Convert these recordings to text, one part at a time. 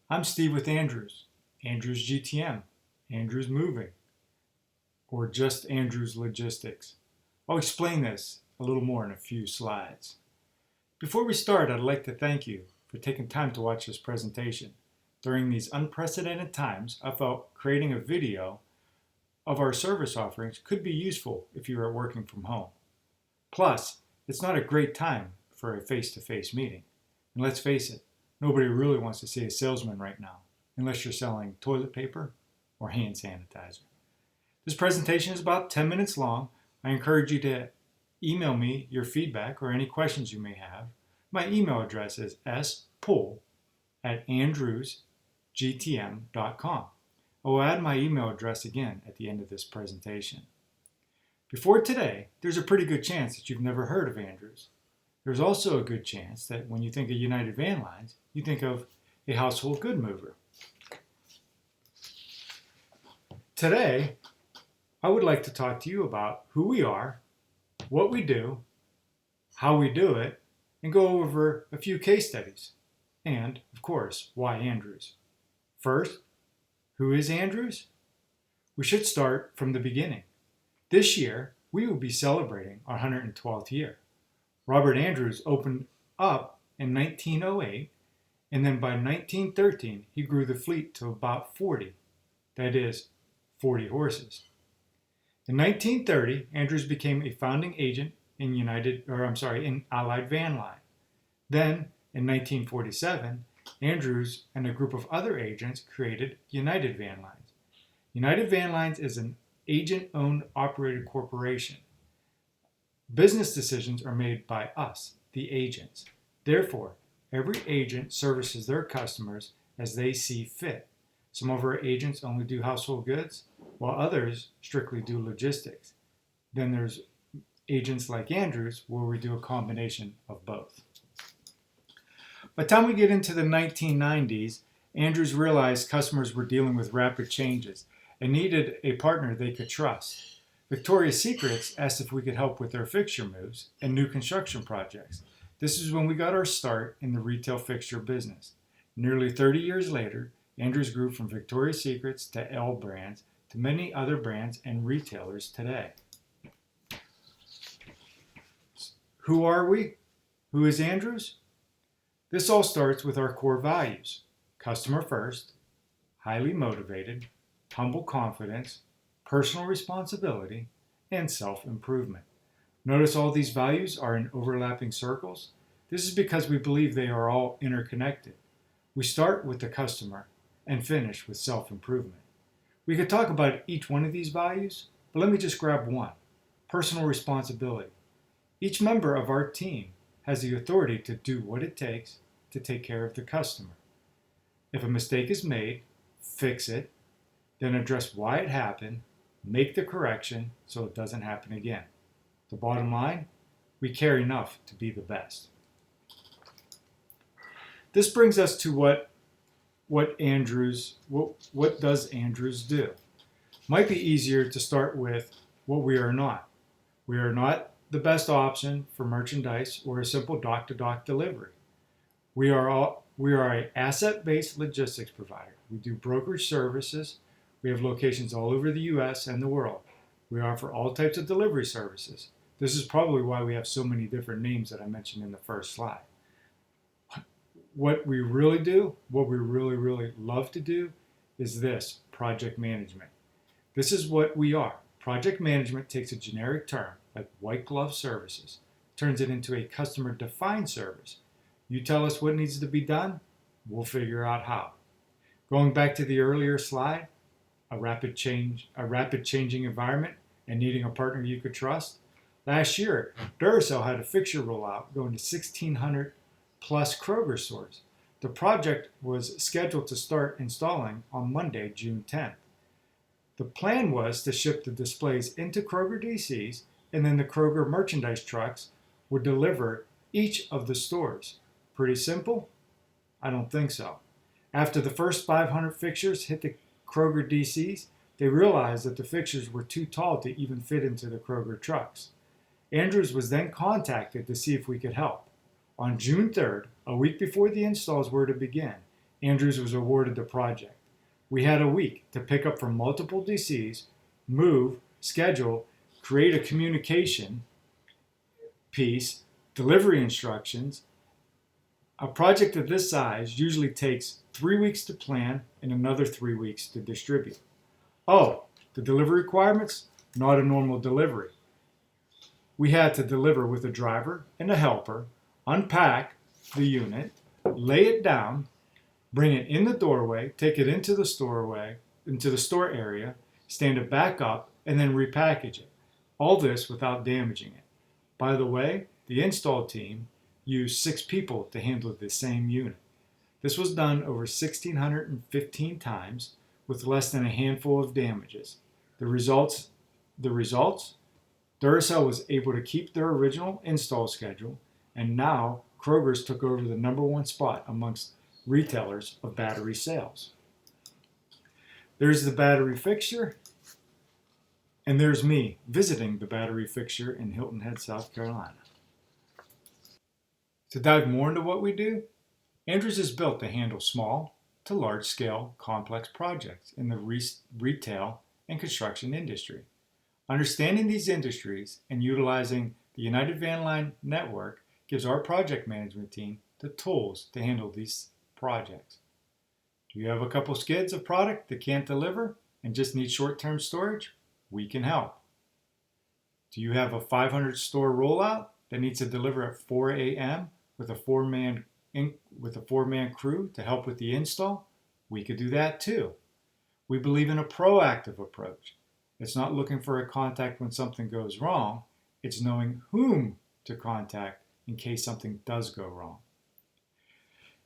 I'm Steve with Andrews, Andrews GTM, Andrews Moving, or just Andrews Logistics. I'll explain this a little more in a few slides. Before we start, I'd like to thank you for taking time to watch this presentation. During these unprecedented times, I felt creating a video of our service offerings could be useful if you are working from home. Plus, it's not a great time for a face-to-face meeting. And let's face it, nobody really wants to see a salesman right now, unless you're selling toilet paper or hand sanitizer. This presentation is about 10 minutes long. I encourage you to email me your feedback or any questions you may have. My email address is spool@andrewsgtm.com. I will add my email address again at the end of this presentation. Before today, there's a pretty good chance that you've never heard of Andrews. There's also a good chance that when you think of United Van Lines, you think of a household good mover. Today, I would like to talk to you about who we are, what we do, how we do it, and go over a few case studies. And, of course, why Andrews. First, who is Andrews? We should start from the beginning. This year, we will be celebrating our 112th year. Robert Andrews opened up in 1908, and then by 1913, he grew the fleet to about 40, that is, 40 horses. In 1930, Andrews became a founding agent in Allied Van Line. Then, in 1947, Andrews and a group of other agents created United Van Lines. United Van Lines is an agent-owned operated corporation. Business decisions are made by us, the agents. Therefore, every agent services their customers as they see fit. Some of our agents only do household goods, while others strictly do logistics. Then there's agents like Andrews, where we do a combination of both. By the time we get into the 1990s, Andrews realized customers were dealing with rapid changes and needed a partner they could trust. Victoria's Secrets asked if we could help with their fixture moves and new construction projects. This is when we got our start in the retail fixture business. Nearly 30 years later, Andrews grew from Victoria's Secrets to L Brands to many other brands and retailers today. Who are we? Who is Andrews? This all starts with our core values: customer first, highly motivated, humble confidence, personal responsibility, and self-improvement. Notice all these values are in overlapping circles. This is because we believe they are all interconnected. We start with the customer and finish with self-improvement. We could talk about each one of these values, but let me just grab one: personal responsibility. Each member of our team has the authority to do what it takes to take care of the customer. If a mistake is made, fix it, then address why it happened, make the correction so it doesn't happen again. The bottom line, we care enough to be the best. This brings us to what does Andrews do? Might be easier to start with what we are not. We are not the best option for merchandise or a simple dock-to-dock delivery. We are an asset-based logistics provider. We do brokerage services. We have locations all over the U.S. and the world. We offer all types of delivery services. This is probably why we have so many different names that I mentioned in the first slide. What we really do, what we really love to do, is this: project management. This is what we are. Project management takes a generic term, like white glove services, turns it into a customer-defined service. You tell us what needs to be done, we'll figure out how. Going back to the earlier slide, a rapid changing environment and needing a partner you could trust. Last year, Duracell had a fixture rollout going to 1,600 plus Kroger stores. The project was scheduled to start installing on Monday, June 10th. The plan was to ship the displays into Kroger DCs, and then the Kroger merchandise trucks would deliver each of the stores. Pretty simple? I don't think so. After the first 500 fixtures hit the Kroger DCs, they realized that the fixtures were too tall to even fit into the Kroger trucks. Andrews was then contacted to see if we could help. On June 3rd, a week before the installs were to begin, Andrews was awarded the project. We had a week to pick up from multiple DCs, move, schedule, create a communication piece, delivery instructions. A project of this size usually takes 3 weeks to plan and another 3 weeks to distribute. Oh, the delivery requirements? Not a normal delivery. We had to deliver with a driver and a helper, unpack the unit, lay it down, bring it in the doorway, take it into the store area, stand it back up, and then repackage it. All this without damaging it. By the way, the install team used 6 people to handle the same unit. This was done over 1,615 times with less than a handful of damages. The results? Duracell was able to keep their original install schedule, and now Kroger's took over the #1 spot amongst retailers of battery sales. There's the battery fixture, and there's me visiting the battery fixture in Hilton Head, South Carolina. To dive more into what we do, Andrews is built to handle small to large-scale complex projects in the retail and construction industry. Understanding these industries and utilizing the United Van Line network gives our project management team the tools to handle these projects. Do you have a couple skids of product that can't deliver and just need short-term storage? We can help. Do you have a 500 store rollout that needs to deliver at 4 a.m. with a four-man crew to help with the install? We could do that too. We believe in a proactive approach. It's not looking for a contact when something goes wrong. It's knowing whom to contact in case something does go wrong.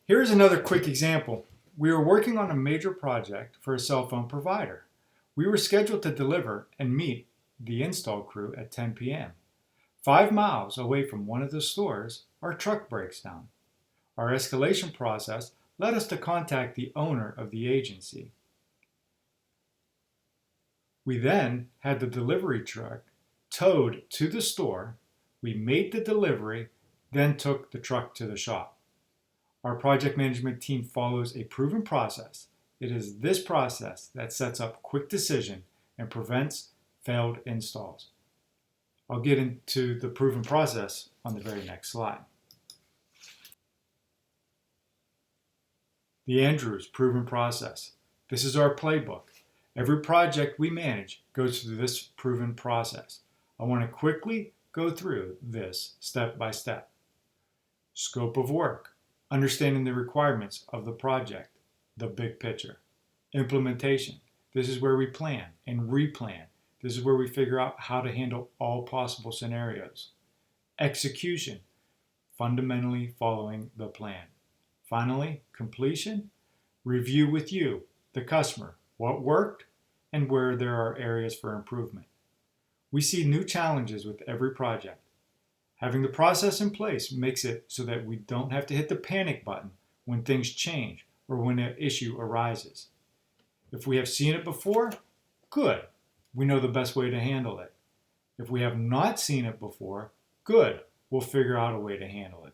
Here's another quick example. We were working on a major project for a cell phone provider. We were scheduled to deliver and meet the install crew at 10 p.m. 5 miles away from one of the stores, our truck breaks down. Our escalation process led us to contact the owner of the agency. We then had the delivery truck towed to the store. We made the delivery, then took the truck to the shop. Our project management team follows a proven process. It is this process that sets up quick decision and prevents failed installs. I'll get into the proven process on the very next slide. The Andrews proven process. This is our playbook. Every project we manage goes through this proven process. I want to quickly go through this step by step. Scope of work. Understanding the requirements of the project, the big picture. Implementation. This is where we plan and replan. This is where we figure out how to handle all possible scenarios. Execution. Fundamentally following the plan. Finally, completion. Review with you, the customer, what worked and where there are areas for improvement. We see new challenges with every project. Having the process in place makes it so that we don't have to hit the panic button when things change or when an issue arises. If we have seen it before, good. We know the best way to handle it. If we have not seen it before, good. We'll figure out a way to handle it.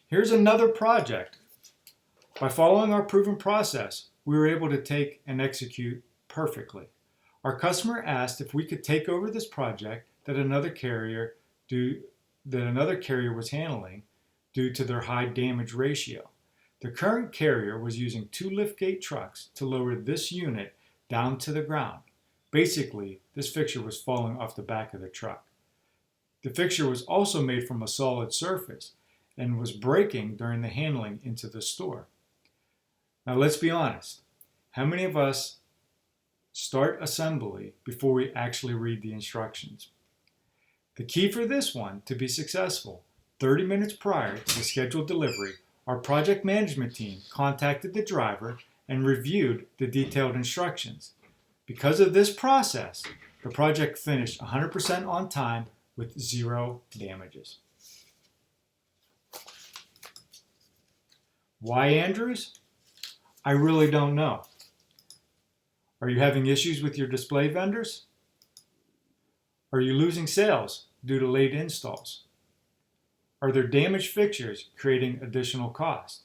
Here's another project. By following our proven process, we were able to take and execute perfectly. Our customer asked if we could take over this project that another carrier was handling due to their high damage ratio. The current carrier was using 2 liftgate trucks to lower this unit down to the ground. Basically, this fixture was falling off the back of the truck. The fixture was also made from a solid surface and was breaking during the handling into the store. Now let's be honest. How many of us start assembly before we actually read the instructions? The key for this one to be successful, 30 minutes prior to the scheduled delivery, our project management team contacted the driver and reviewed the detailed instructions. Because of this process, the project finished 100% on time with 0 damages. Why Andrews? I really don't know. Are you having issues with your display vendors? Are you losing sales due to late installs? Are there damaged fixtures creating additional cost?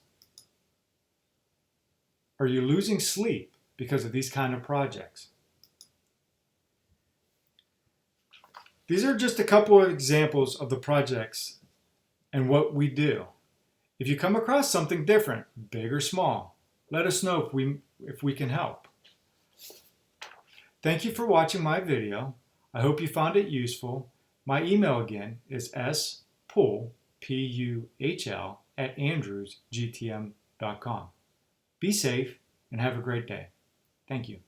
Are you losing sleep because of these kind of projects? These are just a couple of examples of the projects and what we do. If you come across something different, big or small, let us know if we can help. Thank you for watching my video. I hope you found it useful. My email again is spuhl, P-U-H-L, @andrewsgtm.com. Be safe and have a great day. Thank you.